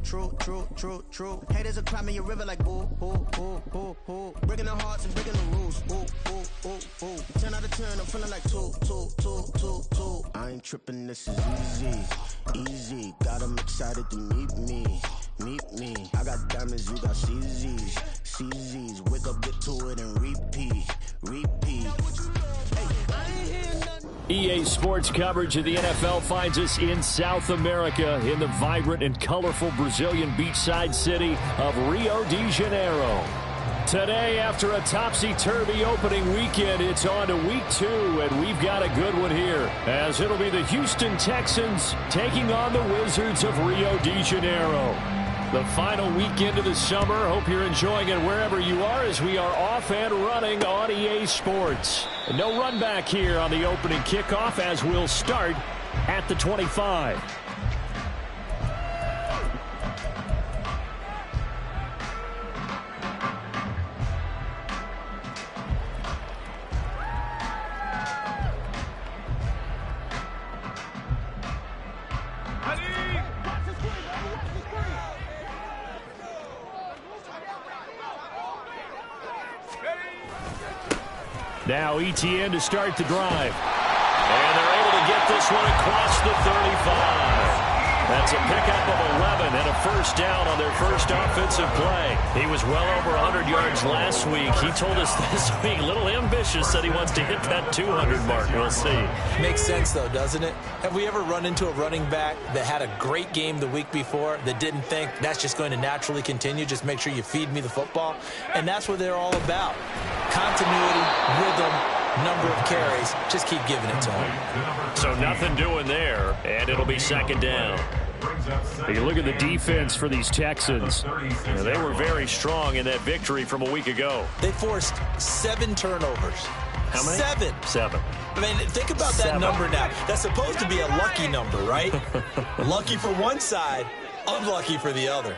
true. Haters are climbing your river like boo. Breaking the hearts and breaking the rules. Ooh. 10 out of 10, I'm feeling like two. I ain't tripping, this is easy. Got them excited to meet me. I got diamonds, you got CZs. Wake up, get to it, and repeat. EA Sports coverage of the NFL finds us in South America in the vibrant and colorful Brazilian beachside city of Rio de Janeiro. Today, after a topsy-turvy opening weekend, it's on to week 2, and we've got a good one here, as it'll be the Houston Texans taking on the Wizards of Rio de Janeiro. The final weekend of the summer. Hope you're enjoying it wherever you are as we are off and running on EA Sports. No run back here on the opening kickoff as we'll start at the 25. Now ETN to start the drive. And they're able to get this one across the 35. That's a pickup of 11 and a first down on their first offensive play. He was well over 100 yards last week. He told us this week, a little ambitious, said he wants to hit that 200 mark. We'll see. Makes sense, though, doesn't it? Have we ever run into a running back that had a great game the week before that didn't think that's just going to naturally continue? Just make sure you feed me the football. And that's what they're all about. Continuity, rhythm, number of carries. Just keep giving it to him. So nothing doing there, and it'll be second down. You look at the defense for these Texans. They were very strong in that victory from a week ago. They forced 7 turnovers. How many? 7. I mean, think about that number now. That's supposed to be a lucky number, right? Lucky for one side, unlucky for the other.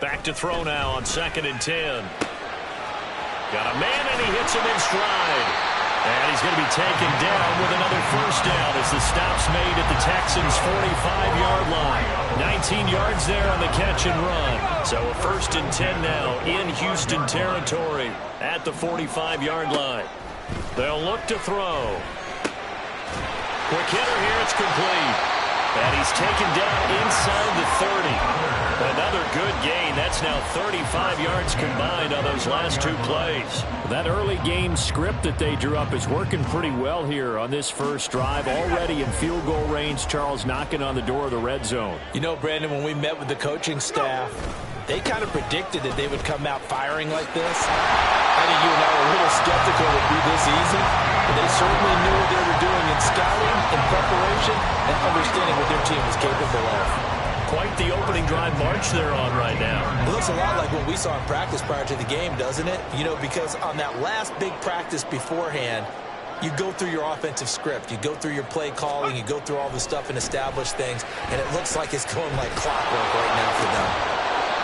Back to throw now on 2nd and 10. Got a man, and he hits him in stride. And he's going to be taken down with another first down as the stop's made at the Texans' 45-yard line. 19 yards there on the catch and run. So a 1st and 10 now in Houston territory at the 45-yard line. They'll look to throw. Quick hitter here, it's complete. And he's taken down inside the 30. Another good gain. That's now 35 yards combined on those last 2 plays. That early game script that they drew up is working pretty well here on this first drive. Already in field goal range, Charles knocking on the door of the red zone. You know, Brandon, when we met with the coaching staff, they kind of predicted that they would come out firing like this. I think you and I were a little skeptical it would be this easy, but they certainly knew what they were doing in scouting, in preparation, and understanding what their team was capable of. Quite the opening drive march they're on right now. It looks a lot like what we saw in practice prior to the game, doesn't it? You know, because on that last big practice beforehand, you go through your offensive script. You go through your play calling. You go through all the stuff and establish things, and it looks like it's going like clockwork right now for them.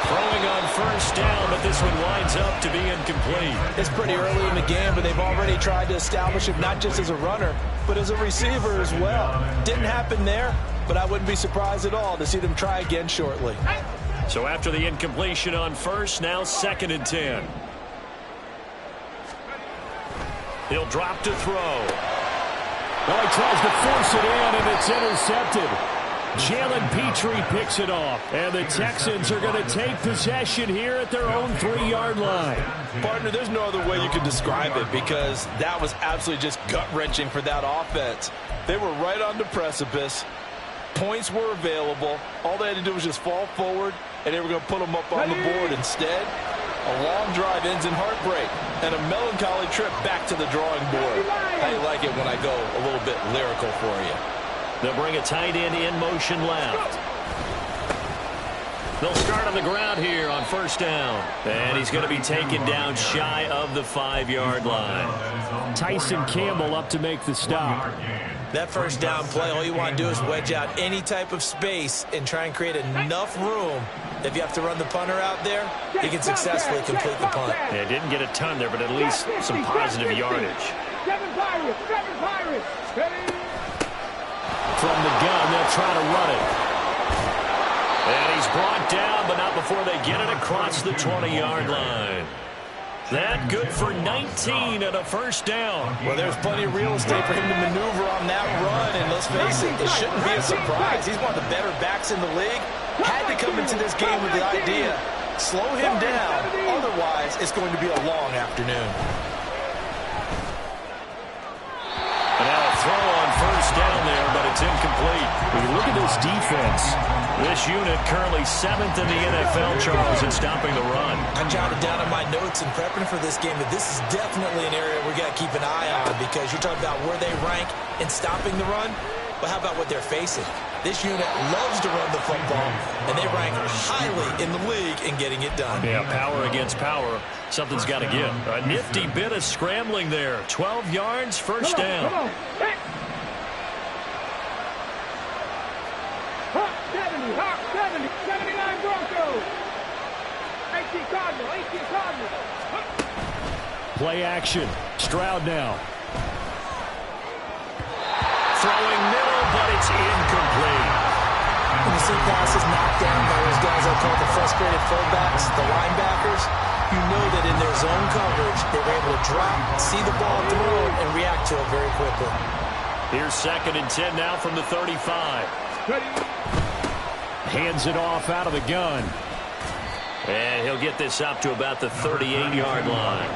Throwing on first down, but this one winds up to be incomplete. It's pretty early in the game, but they've already tried to establish it not just as a runner, but as a receiver as well. Didn't happen there, but I wouldn't be surprised at all to see them try again shortly. So after the incompletion on first, now 2nd and 10. He'll drop to throw. Well, he tries to force it in, and it's intercepted. Jalen Petrie picks it off, and the Texans are going to take possession here at their own 3-yard line. Partner, there's no other way you can describe it because that was absolutely just gut-wrenching for that offense. They were right on the precipice. Points were available. All they had to do was just fall forward, and they were going to put them up on the board. Instead, a long drive ends in heartbreak and a melancholy trip back to the drawing board. How you like it when I go a little bit lyrical for you? They'll bring a tight end in motion left. They'll start on the ground here on first down. And he's going to be taken down shy of the 5-yard line. Tyson Campbell up to make the stop. That first down play, all you want to do is wedge out any type of space and try and create enough room. If you have to run the punter out there, he can successfully complete the punt. Yeah, didn't get a ton there, but at least some positive yardage. From the gun, they'll try to run it. brought down, but not before they get it across the 20-yard line. That good for 19 and a first down. Well, there's plenty of real estate for him to maneuver on that run, and let's face it, it shouldn't be a surprise. He's one of the better backs in the league. Had to come into this game with the idea, slow him down, otherwise it's going to be a long afternoon. And now a throw on first down there, but it's incomplete. When you look at this defense, this unit currently 7th in the NFL, Charles, in stopping the run. I jotted down in my notes in prepping for this game that this is definitely an area we got to keep an eye on, because you're talking about where they rank in stopping the run. But how about what they're facing? This unit loves to run the football, and they rank highly in the league in getting it done. Yeah, power against power. Something's got to give. A nifty bit of scrambling there. 12 yards, first down. Come on. Hey. Hawk 70, Hawk 70, 79 Broncos. 18 Cardinal, 18 Cardinal. Play action. Stroud now. Throwing middle, but it's incomplete. When you see passes knocked down by those guys I call the frustrated fullbacks, the linebackers, you know that in their zone coverage, they were able to drop, see the ball thrown, and react to it very quickly. Here's 2nd and 10 now from the 35. Hands it off out of the gun. And he'll get this up to about the 38-yard line.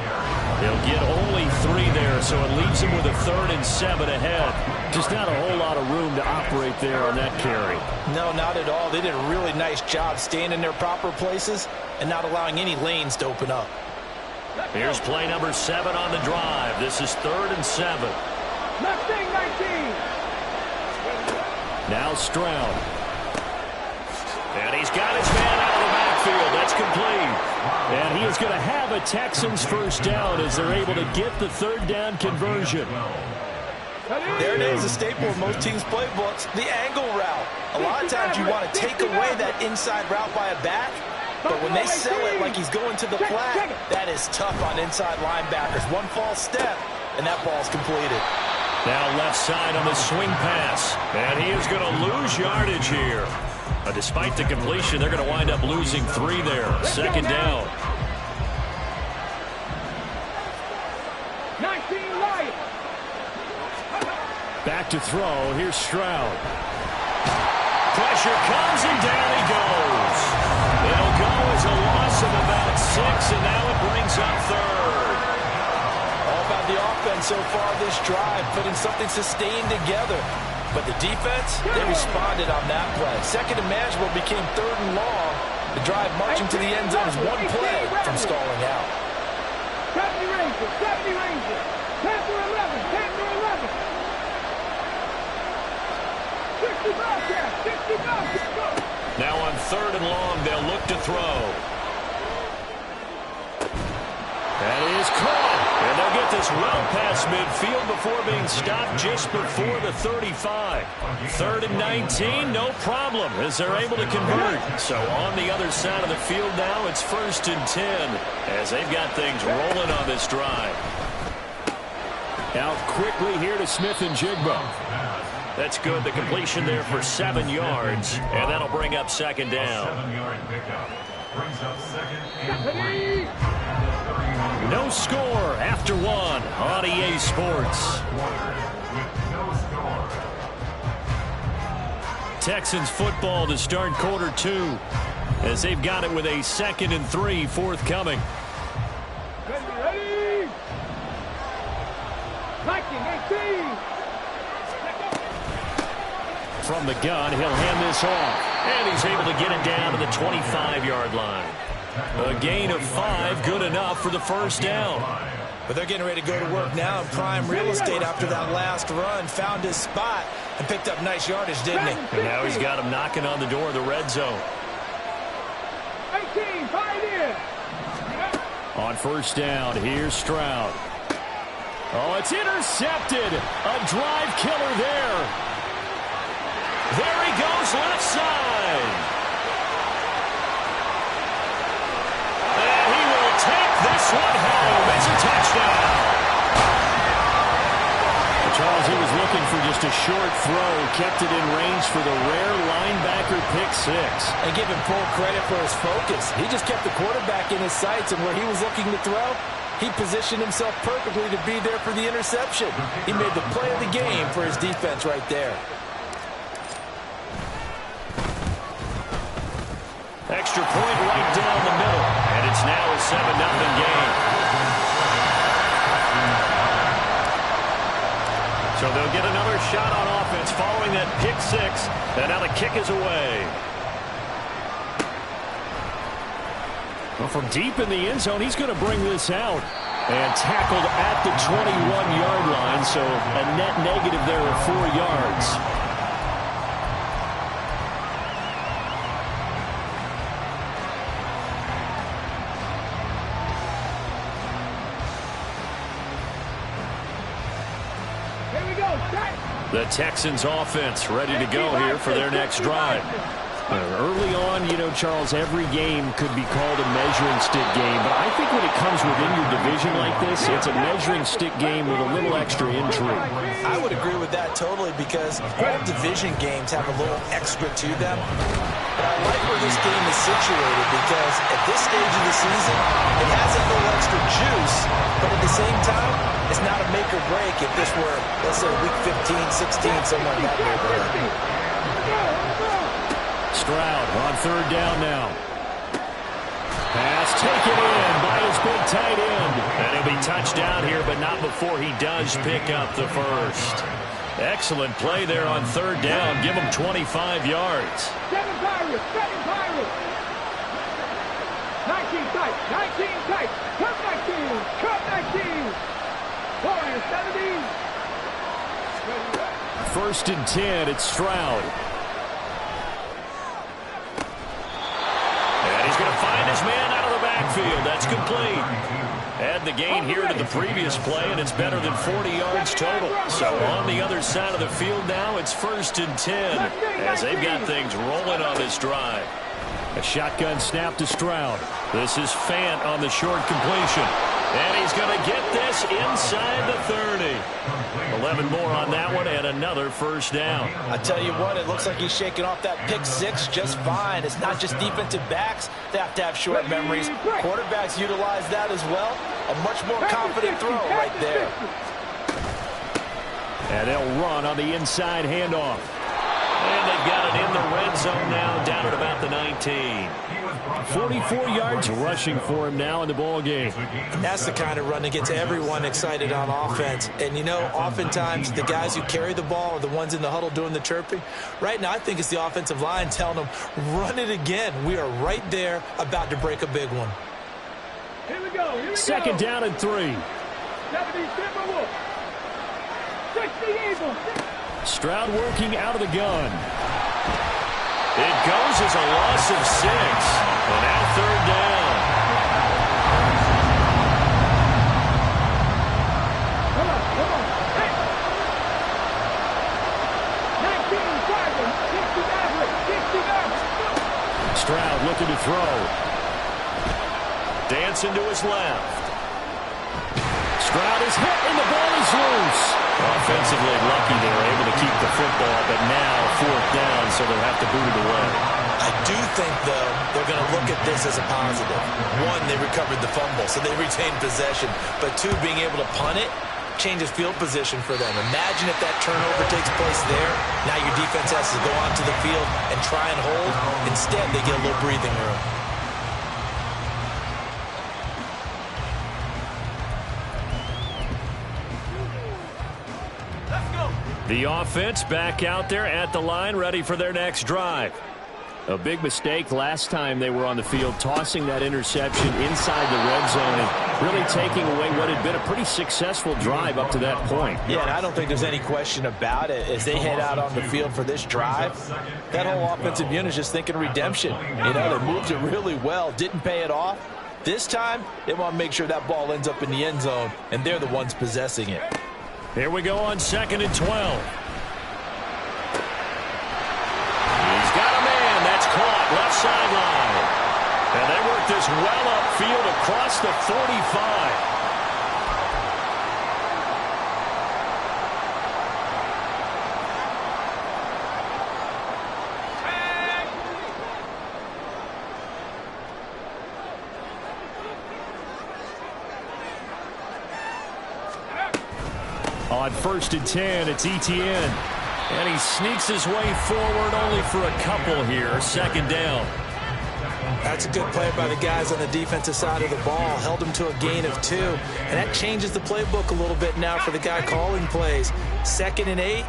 He'll get only 3 there, so it leaves him with a 3rd and 7 ahead. Just not a whole lot of room to operate there on that carry. No, not at all. They did a really nice job staying in their proper places and not allowing any lanes to open up. Here's play number 7 on the drive. This is 3rd and 7. 19. Now Stroud. And he's got his man out of the backfield. That's complete. And he is going to have a Texans first down as they're able to get the 3rd down conversion. There it is, a staple of most teams' playbooks, the angle route. A lot of times you want to take away that inside route by a back, but when they sell it like he's going to the flat, that is tough on inside linebackers. One false step, and that ball's completed. Now left side on the swing pass, and he is going to lose yardage here. Despite the completion, they're going to wind up losing 3 there. 2nd down. 19 right. Back to throw. Here's Stroud. Pressure comes, and down he goes. It'll go as a loss of about 6, and now it brings up 3rd. All about the offense so far this drive, putting something sustained together. But the defense, they responded on that play. 2nd and manageable became 3rd and long. The drive marching to the end zone is one play from stalling out. 70 Rangers, 70 Rangers. 10 to 11, 10 to 11. 60 Bobcats, 60 Bobcats. Now on 3rd and long, they'll look to throw. That is caught. And they'll get this well past midfield before being stopped just before the 35. 3rd and 19, no problem, as they're able to convert. So on the other side of the field now, it's 1st and 10, as they've got things rolling on this drive. Out quickly here to Smith-Njigba. That's good. The completion there for 7 yards, and that'll bring up 2nd down. 7-yard pickup. Brings up 2nd. No score after 1 on EA Sports. Texans football to start quarter 2, as they've got it with a 2nd and 3 forthcoming. Ready. 19, 18. From the gun, he'll hand this off. And he's able to get it down to the 25-yard line. A gain of 5, good enough for the first down. But they're getting ready to go to work now in prime real estate after that last run. Found his spot and picked up nice yardage, didn't he? And now he's got him knocking on the door of the red zone. 18, Pioneer. On first down, here's Stroud. Oh, it's intercepted. A drive killer there. There he goes, left side. And he will take this one home. It's a touchdown. Charles, he was looking for just just a short throw, kept it in range for the rare linebacker pick six. And give him full credit for his focus. He just kept the quarterback in his sights, and where he was looking to throw, he positioned himself perfectly to be there for the interception. He made the play of the game for his defense right there. Extra point right down the middle, and it's now a 7-0 game. So they'll get another shot on offense following that pick six, and now the kick is away. Well, from deep in the end zone, he's going to bring this out. And tackled at the 21-yard line, so a net negative there of 4 yards. Here we go, set. The Texans offense ready to go here for their next drive. Early on, you know, Charles, every game could be called a measuring stick game, but I think when it comes within your division like this, it's a measuring stick game with a little extra intrigue. I would agree with that totally, because all division games have a little extra to them. But I like where this game is situated, because at this stage of the season, it has a little extra juice, but at the same time, it's not a make or break if this were, let's say, week 15, 16, somewhere in that neighborhood. Stroud on third down now. Pass taken in by his big tight end. And he'll be touched down here, but not before he does pick up the first. Excellent play there on third down. Give him 25 yards. 7 Pirates, 7 Pirates. 19 tight, 19 tight. Cut 19, cut 19. 4 70. First and 10, it's Stroud. He's going to find his man out of the backfield. That's complete. Add the gain here to the previous play, and it's better than 40 yards total. So on the other side of the field now, it's first and 10 as they've got things rolling on this drive. A shotgun snap to Stroud. This is Fant on the short completion. And he's going to get this inside the 30. 11 more on that one and another first down. I tell you what, it looks like he's shaking off that pick six just fine. It's not just defensive backs that have to have short memories. Quarterbacks utilize that as well. A much more confident throw right there. And they'll run on the inside handoff. And they've got it in the red zone now, down at about the 19. 44 yards rushing for him now in the ball game. That's the kind of run that gets everyone excited on offense. And, you know, oftentimes the guys who carry the ball are the ones in the huddle doing the chirping. Right now, I think it's the offensive line telling them, run it again. We are right there about to break a big one. Here we go, here we Second go. down and 3. 70 Timberwolves. 60 Eagles. Stroud working out of the gun. It goes as a loss of 6. And now third down. Come on. Hey. 19 Drivers. 60 Mavericks. Stroud looking to throw. Dancing to his left. Stroud is hit and the ball is loose. Offensively lucky they were able to keep the football, but now fourth down, so they'll have to boot it away. I do think, though, they're going to look at this as a positive. One, they recovered the fumble, so they retained possession. But two, being able to punt it changes field position for them. Imagine if that turnover takes place there. Now your defense has to go onto the field and try and hold. Instead, they get a little breathing room. The offense back out there at the line, ready for their next drive. A big mistake last time they were on the field, tossing that interception inside the red zone and really taking away what had been a pretty successful drive up to that point. Yeah, and I don't think there's any question about it. As they head out on the field for this drive, that whole offensive unit is just thinking redemption. You know, they moved it really well, didn't pay it off. This time, they want to make sure that ball ends up in the end zone, and they're the ones possessing it. Here we go on 2nd and 12. He's got a man. That's caught left sideline. And they work this well upfield across the 45. On 1st and 10, it's Etienne. And he sneaks his way forward only for a couple here. 2nd down. That's a good play by the guys on the defensive side of the ball. Held them to a gain of 2. And that changes the playbook a little bit now for the guy calling plays. 2nd and 8.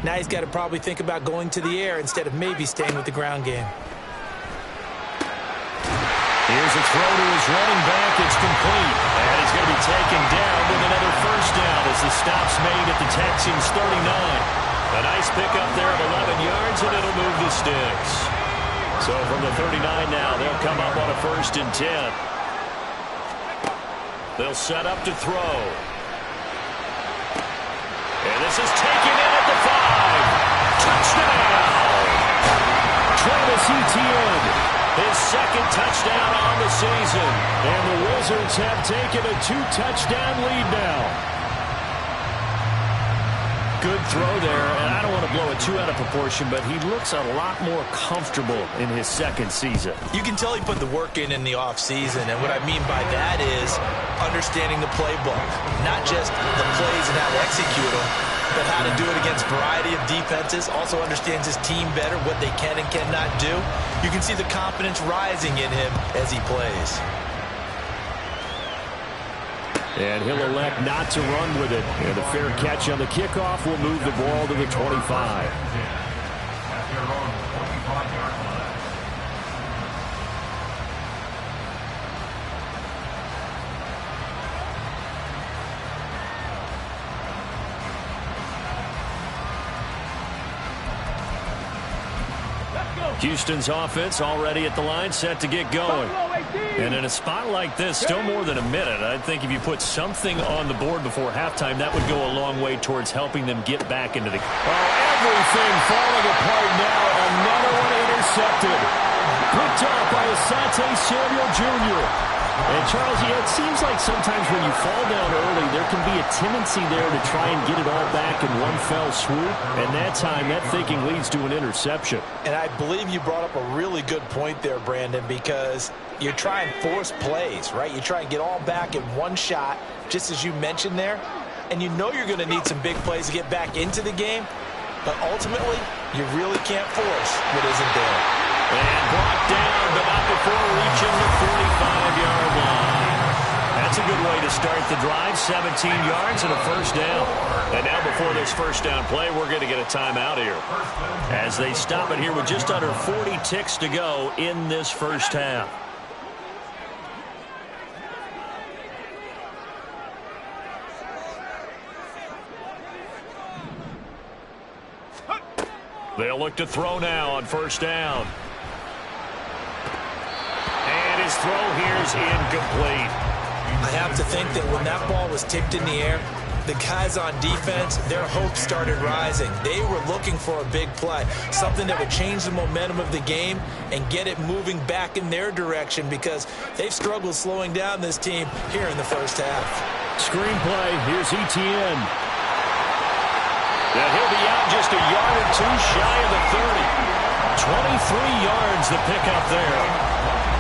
Now he's got to probably think about going to the air instead of maybe staying with the ground game. Here's a throw to his running back. It's complete. And he's going to be taken down with another 1st down as the stop's made at the Texans' 39. A nice pickup there of 11 yards, and it'll move the sticks. So from the 39 now, they'll come up on a 1st and 10. They'll set up to throw. And this is taken in at the 5. Touchdown! Travis Etienne, his 2nd touchdown on the season. And the Wizards have taken a 2-touchdown lead now. Good throw there, and I don't want to blow it too out of proportion, but he looks a lot more comfortable in his 2nd season. You can tell he put the work in the offseason, and what I mean by that is understanding the playbook. Not just the plays and how to execute them, but how to do it against a variety of defenses. Also understands his team better, what they can and cannot do. You can see the confidence rising in him as he plays. And he'll elect not to run with it. And a fair catch on the kickoff will move the ball to the 25. Houston's offense already at the line, set to get going. And in a spot like this, still more than a minute, I think if you put something on the board before halftime, that would go a long way towards helping them get back into the... Oh, everything falling apart now. Another one intercepted. Picked up by Asante Samuel Jr. And, Charles, yeah, it seems like sometimes when you fall down early, there can be a tendency there to try and get it all back in one fell swoop. And that time, that thinking leads to an interception. And I believe you brought up a really good point there, Brandon, because you try and force plays, right? You try and get all back in one shot, just as you mentioned there. And you know you're going to need some big plays to get back into the game. But ultimately, you really can't force what isn't there. And brought down, but not before reaching the 45-yard line. That's a good way to start the drive. 17 yards and a 1st down. And now before this 1st down play, we're going to get a timeout here. As they stop it here with just under 40 ticks to go in this 1st half. They'll look to throw now on 1st down. And his throw here's incomplete. I have to think that when that ball was tipped in the air, the guys on defense, their hopes started rising. They were looking for a big play, something that would change the momentum of the game and get it moving back in their direction because they've struggled slowing down this team here in the 1st half. Screenplay, here's Etienne. And he'll be out just a yard or 2 shy of the 30. 23 yards the pickup there.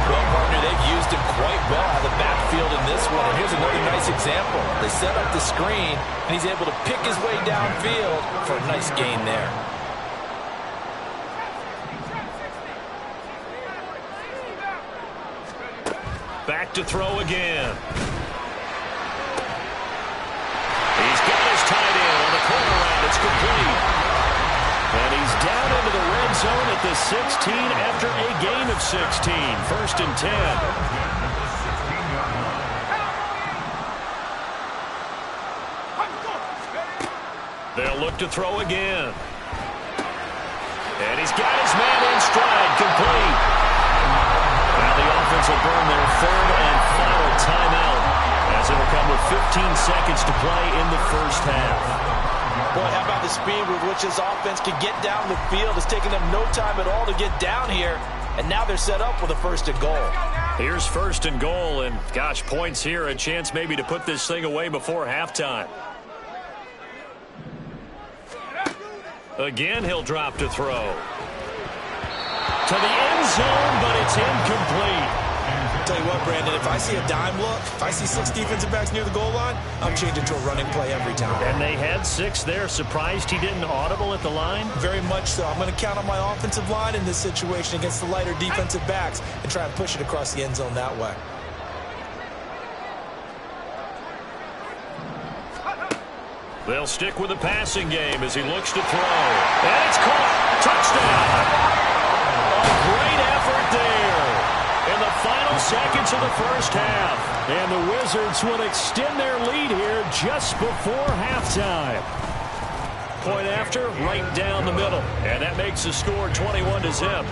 Well, partner, they've used him quite well out of the backfield in this one. And here's another nice example. They set up the screen, and he's able to pick his way downfield for a nice gain there. Back to throw again. He's got his tight end on the corner route. It's complete. And he's down into the red zone at the 16 after a gain of 16. 1st and 10. They'll look to throw again. And he's got his man in stride, complete. Now the offense will burn their 3rd and final timeout as it'll come with 15 seconds to play in the 1st half. Boy, how about the speed with which this offense can get down the field? It's taken them no time at all to get down here, and now they're set up with a 1st and goal. Here's 1st and goal, and gosh, points here, a chance maybe to put this thing away before halftime. Again, he'll drop to throw. To the end zone, but it's incomplete. tell you what, Brandon, if I see a dime look, if I see 6 defensive backs near the goal line, I'm changing to a running play every time. And they had 6 there. Surprised he didn't audible at the line? Very much so. I'm going to count on my offensive line in this situation against the lighter defensive backs and try and push it across the end zone that way. They'll stick with the passing game as he looks to throw. And it's caught. Touchdown. A great effort there in the final seconds of the first half. And the Wizards will extend their lead here just before halftime. Point after, right down the middle. And that makes the score 21-0.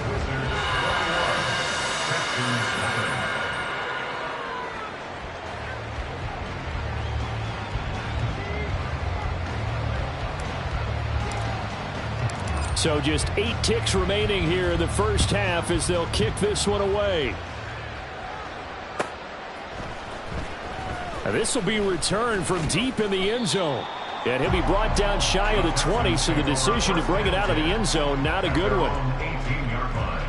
So just 8 ticks remaining here in the first half as they'll kick this one away. Now this will be returned from deep in the end zone. And he'll be brought down shy of the 20, so the decision to bring it out of the end zone, not a good one. 18-yard line.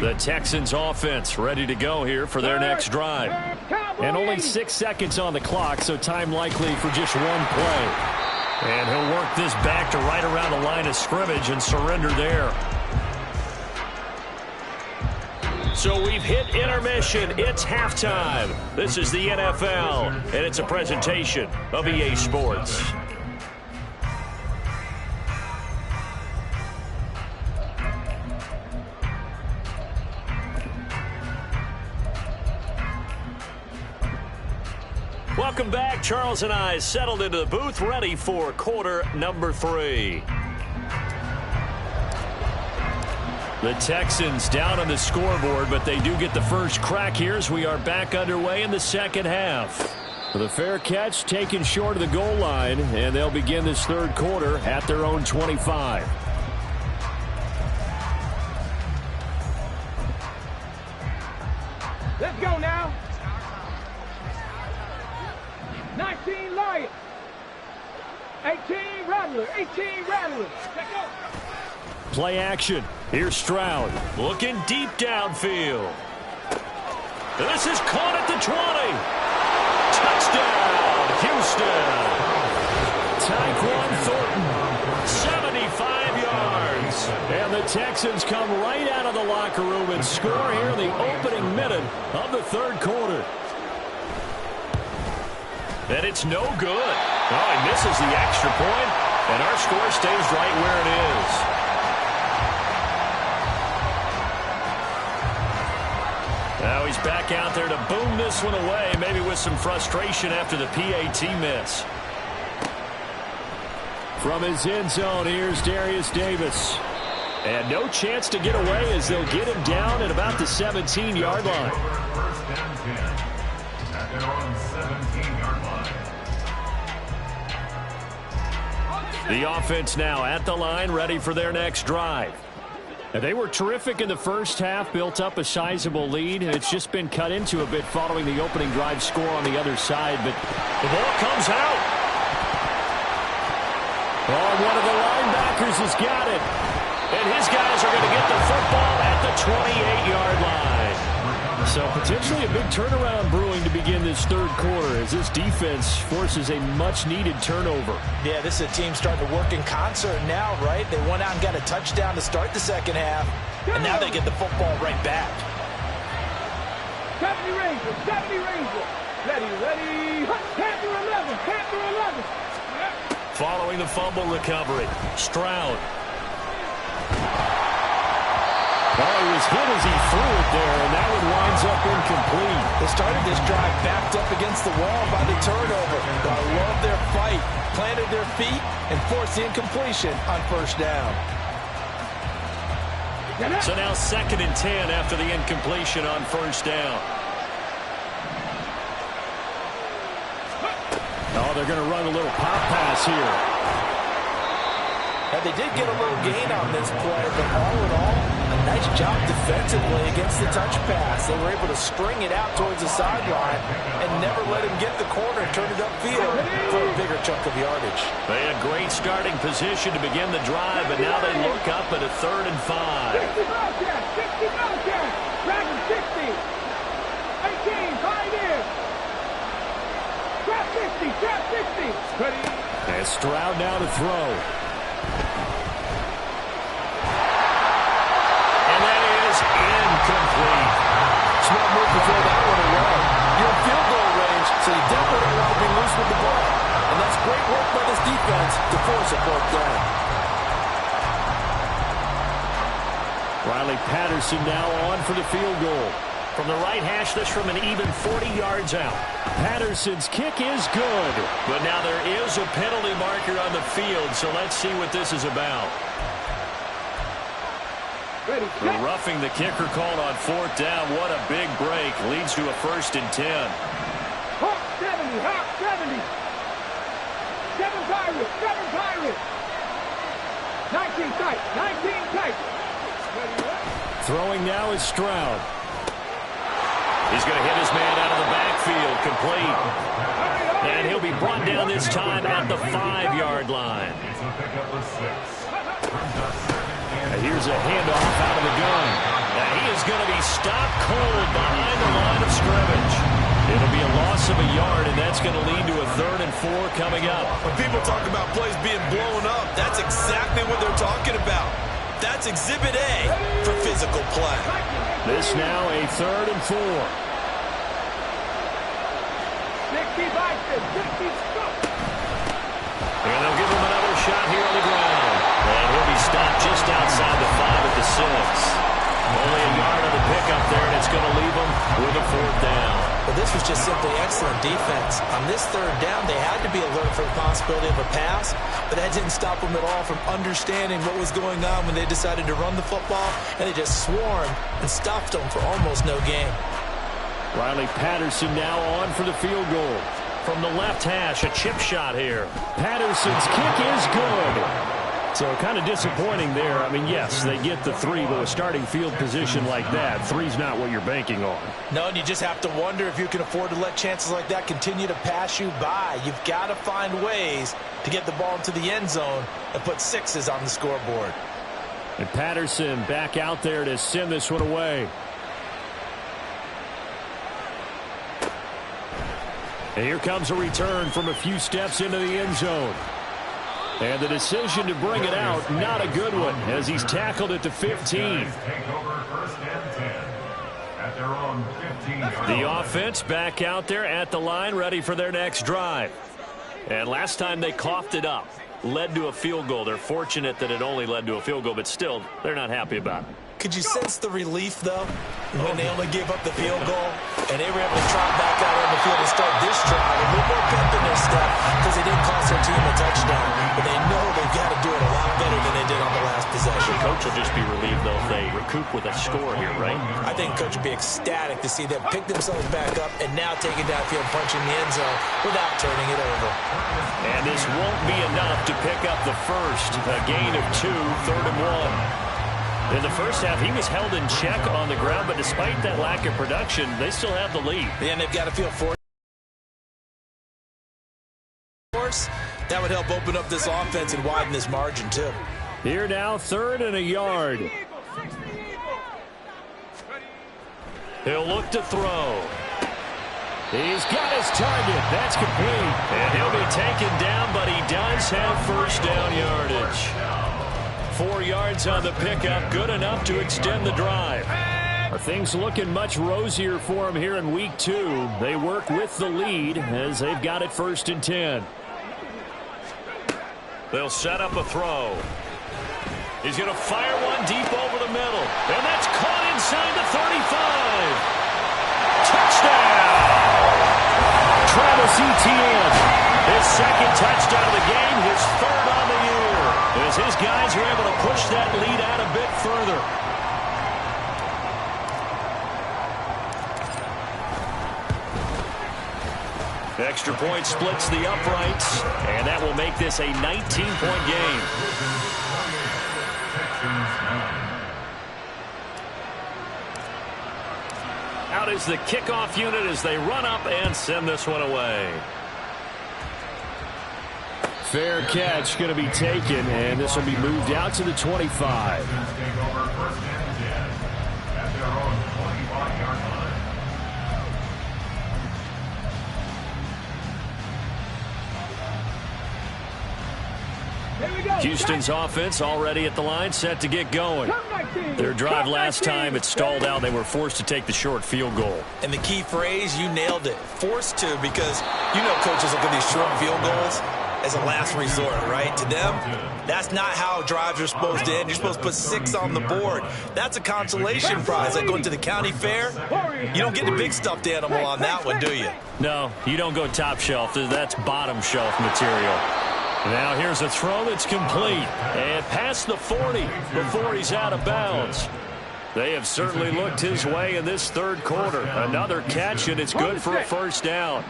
The Texans offense ready to go here for their next drive. And only 6 seconds on the clock, so time likely for just one play. And he'll work this back to right around the line of scrimmage and surrender there. So we've hit intermission. It's halftime. This is the NFL, and it's a presentation of EA Sports. Welcome back. Charles and I settled into the booth, ready for quarter number 3. The Texans down on the scoreboard, but they do get the first crack here as we are back underway in the second half. The fair catch taken short of the goal line, and they'll begin this third quarter at their own 25. Let's go now. 19 Lions. 18 Rattler. 18 Rattler. Let's go. Play action. Here's Stroud looking deep downfield. This is caught at the 20. Touchdown, Houston. Tyquan Thornton, 75 yards. And the Texans come right out of the locker room and score here in the opening minute of the third quarter. And it's no good. Oh, he misses the extra point, and our score stays right where it is. Now he's back out there to boom this one away, maybe with some frustration after the PAT miss. From his end zone, here's Darius Davis. And no chance to get away as they'll get him down at about the 17-yard line. First down 10 at their own 17-yard line. The offense now at the line, ready for their next drive. Now, they were terrific in the first half, built up a sizable lead, and it's just been cut into a bit following the opening drive score on the other side, but the ball comes out. Oh, one of the linebackers has got it. And his guys are going to get the football at the 28-yard line. So potentially a big turnaround brewing to begin this third quarter as this defense forces a much-needed turnover. Yeah, this is a team starting to work in concert now, right? They went out and got a touchdown to start the second half, and now they get the football right back. 70 Rangers, 70 Rangers. Ready. Panther 11, Panther 11. Following the fumble recovery, Stroud. Oh, he was hit as he threw it there, and that one winds up incomplete. They started this drive backed up against the wall by the turnover. But I love their fight, planted their feet, and forced the incompletion on first down. So now 2nd and 10 after the incompletion on first down. Oh, they're going to run a little pop pass here. And they did get a little gain on this play, but all in all, a Nice job defensively against the touch pass. They were able to string it out towards the sideline and never let him get the corner and turn it upfield for a bigger chunk of yardage. They had great starting position to begin the drive, but now they look up at a 3rd and 5. 60 Bellcat, 60 Bellcat, Dragon 60, 18, tied in. Trap 60, trap 60. Ready? And Stroud now to throw. And that is incomplete. Smart move to throw that one away. You're in field goal range, so you definitely don't want to be loose with the ball. And that's great work by this defense to force a 4th down. Riley Patterson now on for the field goal. From the right hash, this from an even 40 yards out. Patterson's kick is good. But now there is a penalty marker on the field, so let's see what this is about. Ready, The roughing the kicker called on 4th down. What a big break. Leads to a 1st and 10. Hawk 70, Hawk 70. 7 Pirates, 7 Pirates. 19 tight, 19 tight. Throwing now is Stroud. He's going to hit his man out of the backfield, complete. And he'll be brought down this time at the 5-yard line. It's a pickup of 6. And here's a handoff out of the gun. And he is going to be stopped cold behind the line of scrimmage. It'll be a loss of a yard, and that's going to lead to a 3rd and 4 coming up. When people talk about plays being blown up, that's exactly what they're talking about. That's Exhibit A for physical play. This now a 3rd and 4. 60 Bison, 60 stop. And they'll give him another shot here on the ground. And he'll be stopped just outside the 5 at the 6. Only a yard on the pickup there, and it's going to leave him with a 4th down. But this was just simply excellent defense. On this 3rd down, they had to be alert for the possibility of a pass, but that didn't stop them at all from understanding what was going on when they decided to run the football, and they just swarmed and stopped them for almost no gain. Riley Patterson now on for the field goal. From the left hash, a chip shot here. Patterson's kick is good. So kind of disappointing there. I mean, yes, they get the 3, but a starting field position like that, 3's not what you're banking on. No, and you just have to wonder if you can afford to let chances like that continue to pass you by. You've got to find ways to get the ball into the end zone and put 6s on the scoreboard. And Patterson back out there to send this one away. And here comes a return from a few steps into the end zone. And the decision to bring it out, not a good one, as he's tackled at the 15. Take over 1st and 10 at their own 15-yard line. The offense back out there at the line, ready for their next drive. And last time they coughed it up, led to a field goal. They're fortunate that it only led to a field goal, but still, they're not happy about it. Could you sense the relief, though, when they only gave up the field goal and they were able to trot back out on the field and start this drive? A little more pep in their step because they didn't cost their team a touchdown, but they know they've got to do it a lot better than they did on the last possession. The coach will just be relieved, though, if they recoup with a score here, right? I think coach would be ecstatic to see them pick themselves back up and now take it downfield, punching the end zone without turning it over. And this won't be enough to pick up the first. A gain of 2, 3rd and 1. In the first half, he was held in check on the ground, but despite that lack of production, they still have the lead. And they've got to feel forced. That would help open up this offense and widen this margin, too. Here now, 3rd and a yard. He'll look to throw. He's got his target. That's complete. And he'll be taken down, but he does have 1st down yardage. 4 yards on the pickup, good enough to extend the drive. Are things looking much rosier for him here in week 2? They work with the lead as they've got it 1st and 10. They'll set up a throw. He's going to fire one deep over the middle. And that's caught inside the 35. Touchdown! Travis Etienne. His 2nd touchdown of the game, his 3rd on the year. As his guys are able to push that lead out a bit further. Extra point splits the uprights, and that will make this a 19-point game. Out is the kickoff unit as they run up and send this one away. Fair catch going to be taken, and this will be moved out to the 25. Houston's offense already at the line, set to get going. Their drive last time, it stalled out. They were forced to take the short field goal. And the key phrase, you nailed it, forced to, because you know coaches look at these short field goals as a last resort, right? To them, that's not how drives are supposed to end. You're supposed to put 6 on the board. That's a consolation prize. Like going to the county fair, you don't get the big stuffed animal on that one, do you? No, you don't go top shelf. That's bottom shelf material. Now here's a throw that's complete. And past the 40 before he's out of bounds. They have certainly looked his way in this third quarter. Another catch, and it's good for a first down.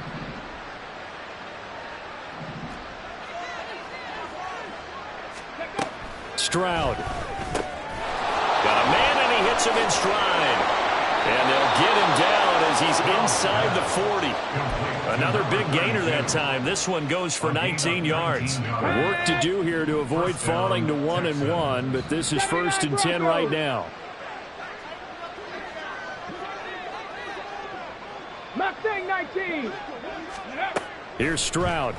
Stroud. Got a man, and he hits him in stride. And they'll get him down as he's inside the 40. Another big gainer that time. This one goes for 19 yards. Work to do here to avoid falling to 1-1, but this is 1st and 10 right now. Mustang 19. Here's Stroud.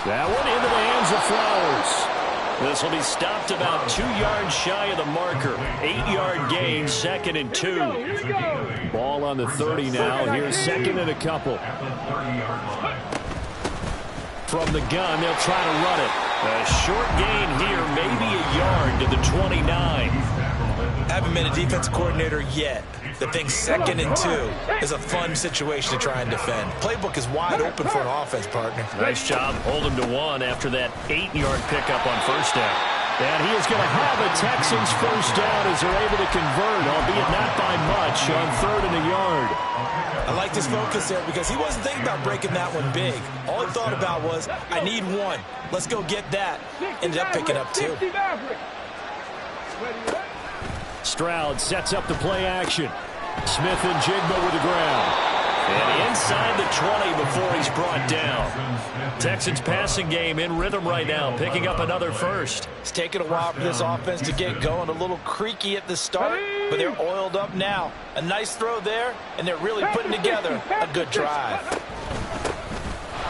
That one into the hands of Flowers. This will be stopped about 2 yards shy of the marker. 8-yard gain, 2nd and 2. Ball on the 30 now. Here's 2nd and a couple. From the gun, they'll try to run it. A short gain here, maybe a yard to the 29. Haven't been a defensive coordinator yet. The thing 2nd and 2 is a fun situation to try and defend. Playbook is wide open for an offense, partner. Nice job. Hold him to 1 after that 8-yard pickup on first down. And he is going to have a Texans first down as they're able to convert, albeit not by much, on 3rd and a yard. I like his focus there because he wasn't thinking about breaking that one big. All he thought about was, I need 1. Let's go get that. Ended up picking up 2. Stroud sets up the play action. Smith and Jigba with the ground. And inside the 20 before he's brought down. Texans passing game in rhythm right now, picking up another first. It's taken a while for this offense to get going. A little creaky at the start, but they're oiled up now. A nice throw there, and they're really putting together a good drive.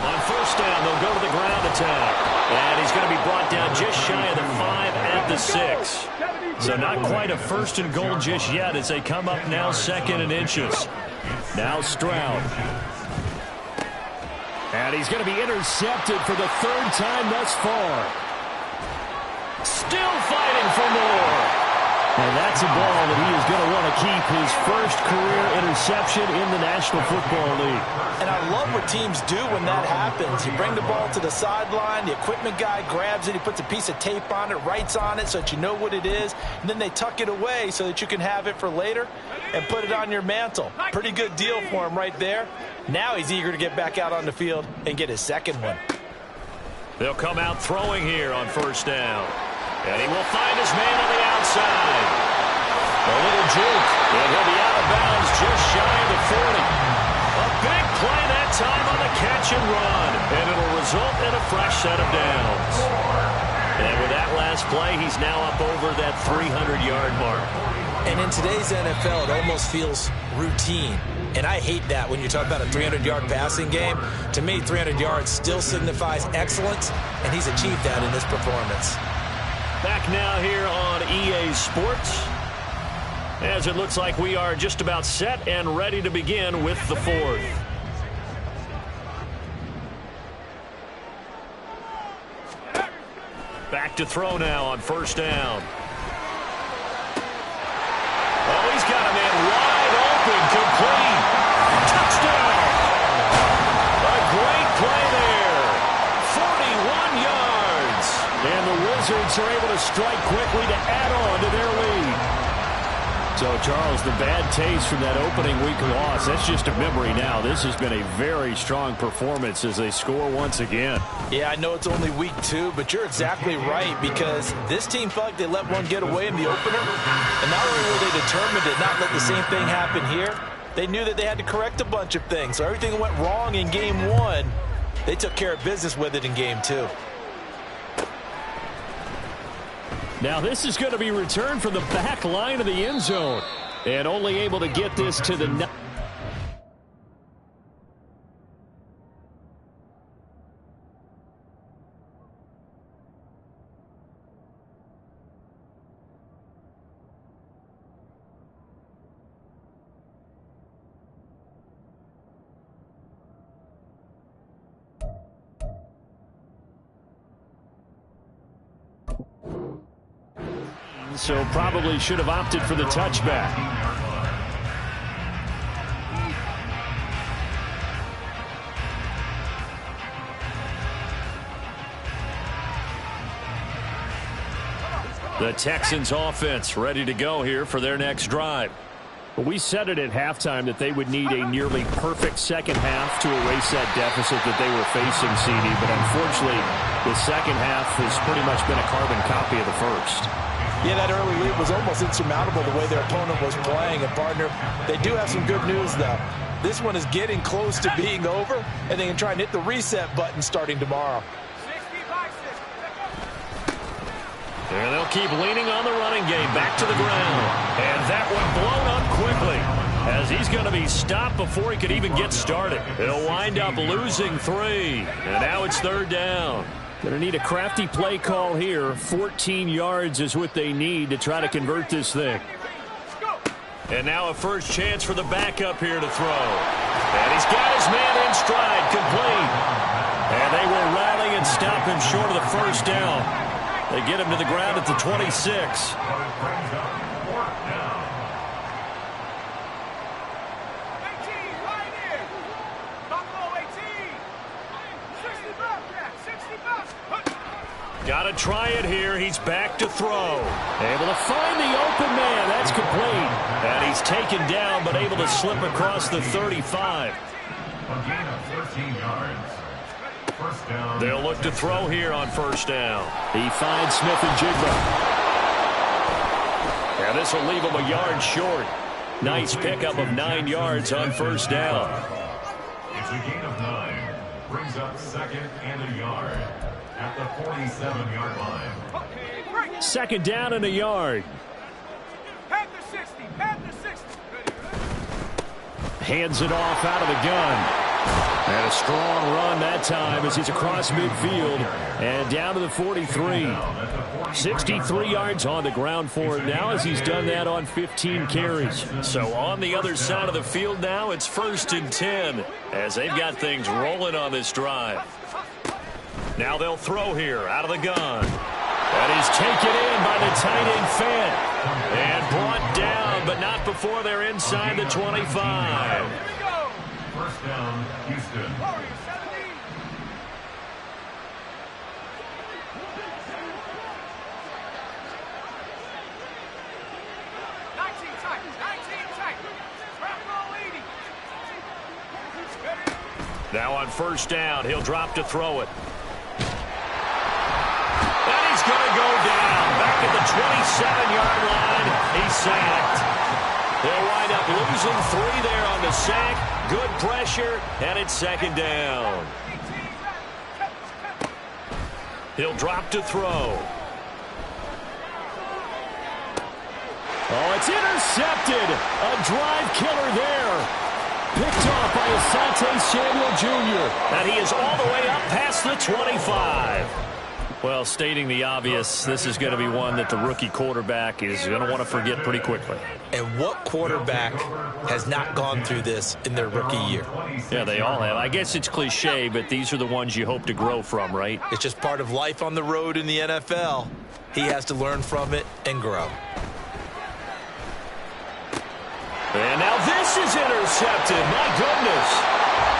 On first down, they'll go to the ground attack. And he's going to be brought down just shy of the 5 at the 6. So not quite a 1st and goal just yet as they come up now 2nd and inches. Now Stroud. And he's going to be intercepted for the 3rd time thus far. Still fighting for more. And that's a ball that he is going to want to keep, his first career interception in the National Football League. And I love what teams do when that happens. You bring the ball to the sideline, the equipment guy grabs it, he puts a piece of tape on it, writes on it so that you know what it is, and then they tuck it away so that you can have it for later and put it on your mantle. Pretty good deal for him right there. Now he's eager to get back out on the field and get his 2nd one. They'll come out throwing here on first down. And he will find his man on the outside. A little juke, and he'll be out of bounds just shy of the 40. A big play that time on the catch and run, and it'll result in a fresh set of downs. And with that last play, he's now up over that 300-yard mark. And in today's NFL, it almost feels routine. And I hate that when you talk about a 300-yard passing game. To me, 300 yards still signifies excellence, and he's achieved that in this performance. Back now here on EA Sports, as it looks like we are just about set and ready to begin with the 4th. Back to throw now on first down. Oh, he's got a man wide open, complete. Touchdown! A great play there. 41 yards. And the Wizards are able to strike quickly to add on to their lead. So, Charles, the bad taste from that opening week loss, that's just a memory now. This has been a very strong performance as they score once again. Yeah, I know it's only week 2, but you're exactly right, because this team felt like they let one get away in the opener, and not only were they determined to not let the same thing happen here, they knew that they had to correct a bunch of things. So everything that went wrong in Game 1, they took care of business with it in Game 2. Now this is going to be returned from the back line of the end zone. And only able to get this to the net. So probably should have opted for the touchback. The Texans offense ready to go here for their next drive. We said it at halftime that they would need a nearly perfect second half to erase that deficit that they were facing, CD. But unfortunately, the second half has pretty much been a carbon copy of the first. Yeah, that early lead was almost insurmountable the way their opponent was playing. And, partner, they do have some good news, though. This one is getting close to being over, and they can try and hit the reset button starting tomorrow. And they'll keep leaning on the running game back to the ground. And that one blown up quickly as he's going to be stopped before he could even get started. He'll wind up losing 3. And now it's 3rd down. Going to need a crafty play call here. 14 yards is what they need to try to convert this thing. And now a first chance for the backup here to throw. And he's got his man in stride, complete. And they will rally and stop him short of the first down. They get him to the ground at the 26. Got to try it here. He's back to throw. Able to find the open man. That's complete. And he's taken down, but able to slip across the 35. A gain of 13 yards. First down. They'll look to throw here on first down. He finds Smith and Jigba. And this will leave him a yard short. Nice pickup of 9 yards on first down. It's a gain of 9. Brings up 2nd and a yard at the 47-yard line. 2nd down and a yard. Panther 60, Panther 60. Hands it off out of the gun. And a strong run that time as he's across midfield and down to the 43. 63 yards on the ground for him now as he's done that on 15 carries. So on the other side of the field now, it's 1st and 10 as they've got things rolling on this drive. Now they'll throw here out of the gun. That is taken in by the tight end Fant. And brought down, but not before they're inside the 25. First down, Houston. Now on first down, he'll drop to throw it. And he's going to go down. Back at the 27-yard line. He's sacked. They'll wind up losing 3 there on the sack. Good pressure, and it's 2nd down. He'll drop to throw. Oh, it's intercepted. A drive killer there. Picked off by Asante Samuel Jr. And he is all the way up past the 25. Well, stating the obvious, this is going to be one that the rookie quarterback is going to want to forget pretty quickly. And what quarterback has not gone through this in their rookie year? Yeah, they all have. I guess it's cliche, but these are the ones you hope to grow from, right? It's just part of life on the road in the NFL. He has to learn from it and grow. And now this is intercepted. My goodness.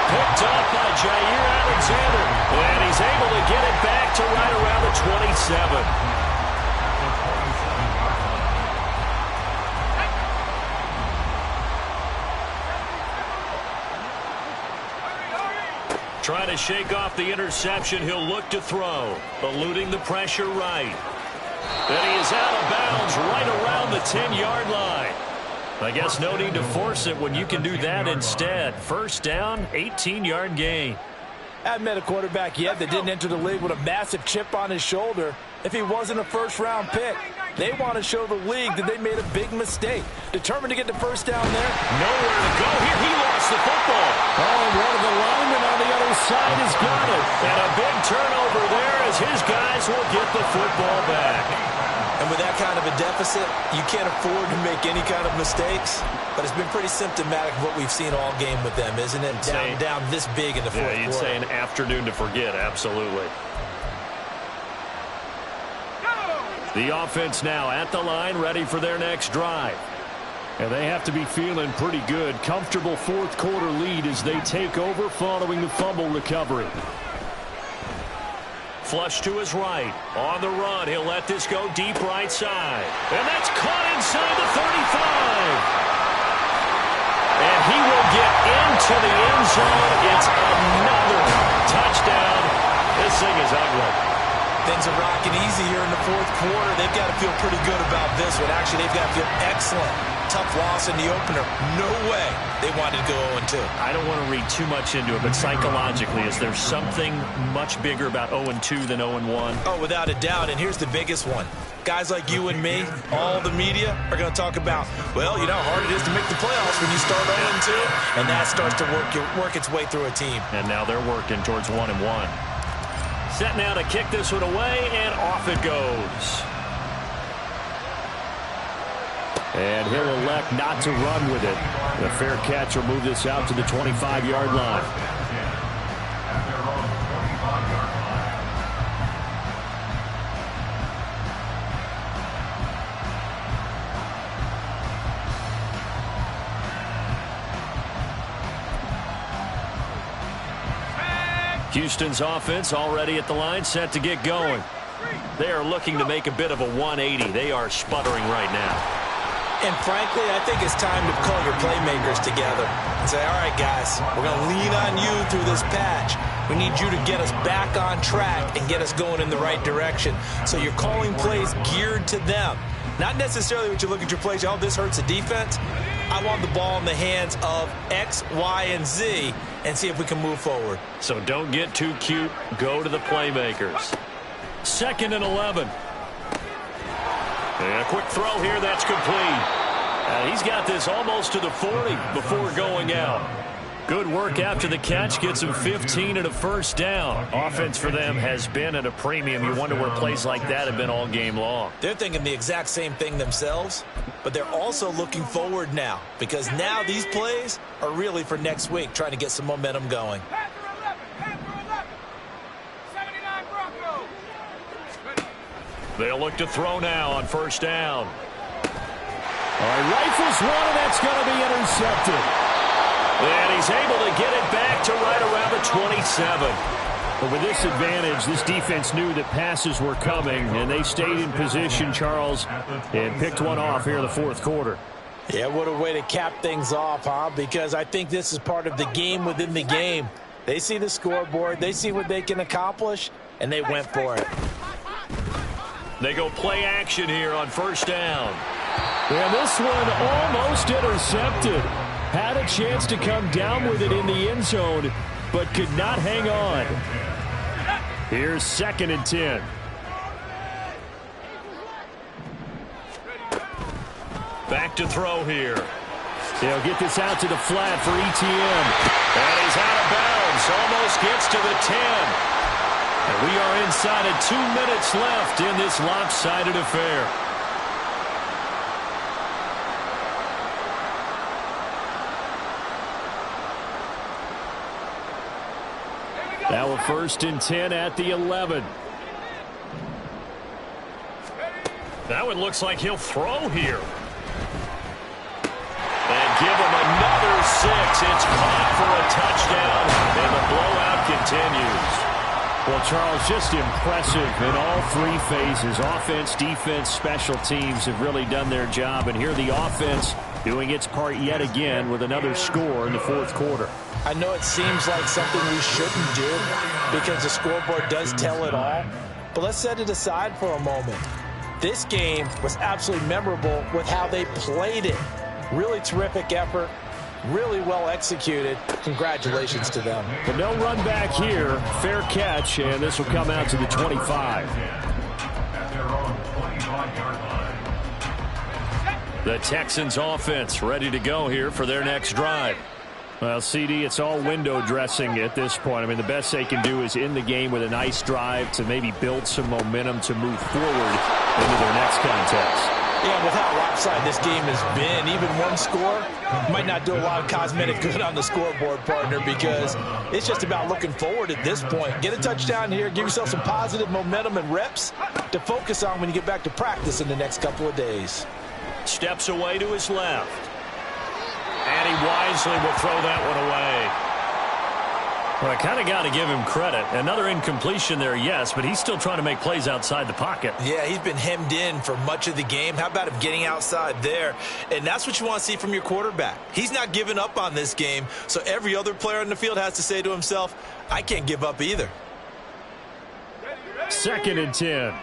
Picked off by Jair Alexander. And he's able to get it back to right around the 27. Trying to shake off the interception. He'll look to throw. Eluding the pressure right. And he is out of bounds right around the 10-yard line. I guess no need to force it when you can do that instead. First down, 18-yard gain. I haven't met a quarterback yet that didn't enter the league with a massive chip on his shoulder if he wasn't a first-round pick. They want to show the league that they made a big mistake. Determined to get the first down there. Nowhere to go here. He lost the football. Oh, and one of the linemen on the other side has got it. And a big turnover there as his guys will get the football back. And with that kind of a deficit, you can't afford to make any kind of mistakes. But it's been pretty symptomatic of what we've seen all game with them, isn't it? Down this big in the fourth quarter. Yeah, you'd say an afternoon to forget, absolutely. The offense now at the line, ready for their next drive. And they have to be feeling pretty good. Comfortable fourth quarter lead as they take over following the fumble recovery. Flush to his right. On the run, he'll let this go deep right side. And that's caught inside the 35. And he will get into the end zone. It's another touchdown. This thing is ugly. Things are rocking easy here in the fourth quarter. They've got to feel pretty good about this one. Actually, they've got to feel excellent. Tough loss in the opener. No way they wanted to go 0-2. I don't want to read too much into it, but psychologically, is there something much bigger about 0-2 than 0-1? Oh, without a doubt, and here's the biggest one. Guys like you and me, all the media, are going to talk about, well, you know how hard it is to make the playoffs when you start 0-2, and that starts to work its way through a team. And now they're working towards 1-1. Set now to kick this one away, and off it goes. And he'll elect not to run with it. The fair catch will move this out to the 25-yard line. Houston's offense already at the line, set to get going. They are looking to make a bit of a 180. They are sputtering right now. And frankly, I think it's time to call your playmakers together and say, all right, guys, we're going to lean on you through this patch. We need you to get us back on track and get us going in the right direction. So you're calling plays geared to them. Not necessarily what you look at your plays, oh, this hurts the defense. I want the ball in the hands of X, Y, and Z and see if we can move forward. So don't get too cute. Go to the playmakers. 2nd and 11. And a quick throw here. That's complete. He's got this almost to the 40 before going out. Good work after the catch. Gets him 15 and a first down. Offense for them has been at a premium. You wonder where plays like that have been all game long. They're thinking the exact same thing themselves, but they're also looking forward now because now these plays are really for next week, trying to get some momentum going. They'll look to throw now on first down. All right, rifles one, and that's going to be intercepted. And he's able to get it back to right around the 27. But with this advantage, this defense knew that passes were coming, and they stayed in position, Charles, and picked one off here in the fourth quarter. Yeah, what a way to cap things off, huh? Because I think this is part of the game within the game. They see the scoreboard, they see what they can accomplish, and they went for it. They go play action here on first down. And this one almost intercepted. Had a chance to come down with it in the end zone, but could not hang on. Here's 2nd and 10. Back to throw here. They'll get this out to the flat for ETN. And he's out of bounds. Almost gets to the 10. And we are inside of 2 minutes left in this lopsided affair. Now a 1st and 10 at the 11. That one looks like he'll throw here. And give him another 6. It's caught for a touchdown, and the blowout continues. Well, Charles, just impressive in all 3 phases. Offense, defense, special teams have really done their job. And here the offense doing its part yet again with another score in the fourth quarter. I know it seems like something we shouldn't do because the scoreboard does tell it all, but let's set it aside for a moment. This game was absolutely memorable with how they played it. Really terrific effort, really well executed. Congratulations to them. But no run back here. Fair catch, and this will come out to the 25. At their own 25-yard line. The Texans offense ready to go here for their next drive. Well, CD, it's all window dressing at this point. I mean, the best they can do is in the game with a nice drive to maybe build some momentum to move forward into their next contest. Yeah, with how lopsided this game has been, even one score might not do a lot of cosmetic good on the scoreboard, partner, because it's just about looking forward at this point. Get a touchdown here, give yourself some positive momentum and reps to focus on when you get back to practice in the next couple of days. Steps away to his left. And he wisely will throw that one away. Well, I kind of got to give him credit. Another incompletion there, yes, but he's still trying to make plays outside the pocket. Yeah, he's been hemmed in for much of the game. How about him getting outside there? And that's what you want to see from your quarterback. He's not giving up on this game, so every other player in the field has to say to himself, I can't give up either. 2nd and 10.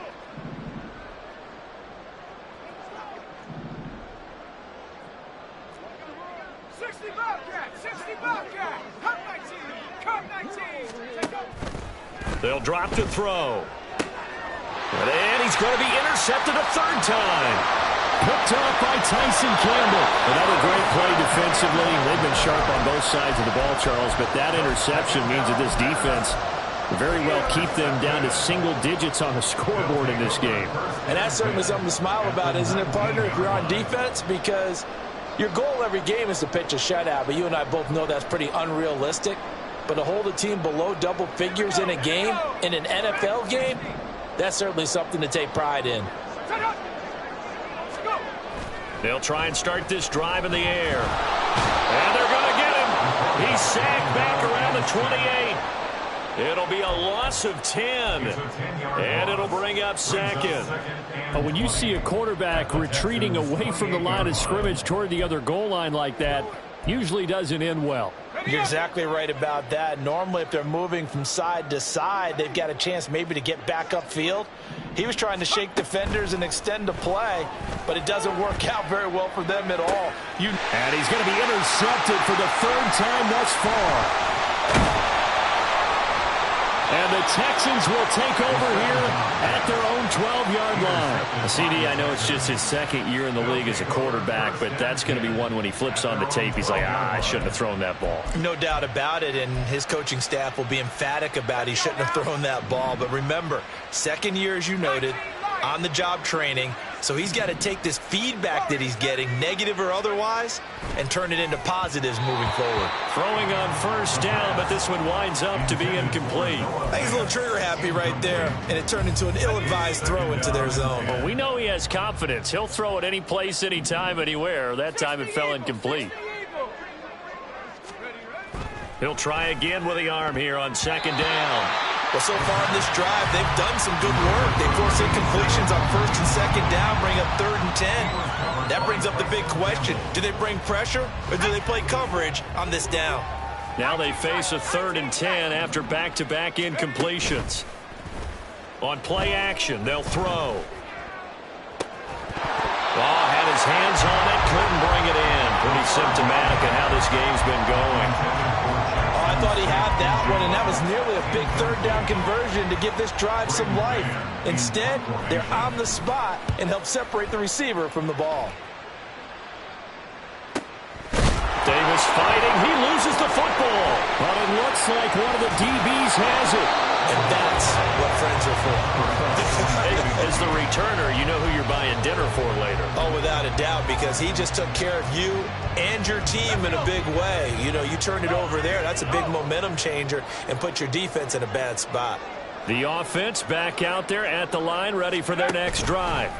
They'll drop to throw. And he's going to be intercepted a third time. Picked off by Tyson Campbell. Another great play defensively. They've been sharp on both sides of the ball, Charles, but that interception means that this defense will very well keep them down to single digits on the scoreboard in this game. And that's certainly something to smile about, isn't it, partner, if you're on defense? Because your goal every game is to pitch a shutout, but you and I both know that's pretty unrealistic. But to hold a team below double figures in a game, in an NFL game, that's certainly something to take pride in. They'll try and start this drive in the air. And they're going to get him. He's sacked back around the 28. It'll be a loss of 10. And it'll bring up second. But when you see a quarterback retreating away from the line of scrimmage toward the other goal line like that, usually doesn't end well. You're exactly right about that. Normally, if they're moving from side to side, they've got a chance maybe to get back upfield. He was trying to shake defenders and extend the play, but it doesn't work out very well for them at all. And he's going to be intercepted for the third time thus far. And the Texans will take over here at their own 12-yard line. CD, I know it's just his second year in the league as a quarterback, but that's going to be one when he flips on the tape. He's like, I shouldn't have thrown that ball. No doubt about it, and his coaching staff will be emphatic about he shouldn't have thrown that ball. But remember, second year, as you noted, on-the-job training. So he's got to take this feedback that he's getting, negative or otherwise, and turn it into positives moving forward. Throwing on first down, but this one winds up to be incomplete. I think he's a little trigger happy right there, and it turned into an ill-advised throw into their zone. Well, we know he has confidence. He'll throw it any place, anytime, anywhere. That time it fell incomplete. He'll try again with the arm here on second down. Well, so far in this drive, they've done some good work. They force incompletions on first and second down, bring up 3rd and 10. That brings up the big question. Do they bring pressure or do they play coverage on this down? Now they face a 3rd and 10 after back-to-back incompletions. On play action, they'll throw. Oh, had his hands on it, couldn't bring it in. Pretty symptomatic of how this game's been going. I thought he had that one, and that was nearly a big 3rd down conversion to give this drive some life. Instead, they're on the spot and help separate the receiver from the ball. Davis fighting. He loses the football. But it looks like one of the DBs has it. And that's what friends are for. As the returner, you know who you're buying dinner for later. Oh, without a doubt, because he just took care of you and your team in a big way. You know, you turn it over there. That's a big momentum changer and put your defense in a bad spot. The offense back out there at the line, ready for their next drive.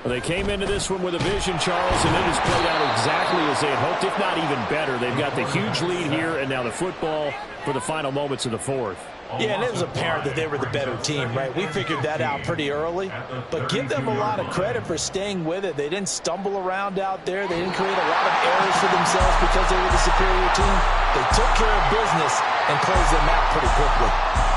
Well, they came into this one with a vision, Charles, and it has played out exactly as they had hoped, if not even better. They've got the huge lead here, and now the football for the final moments of the fourth. Yeah, and it was apparent that they were the better team, right? We figured that out pretty early, but give them a lot of credit for staying with it. They didn't stumble around out there. They didn't create a lot of errors for themselves because they were the superior team. They took care of business and closed them out pretty quickly.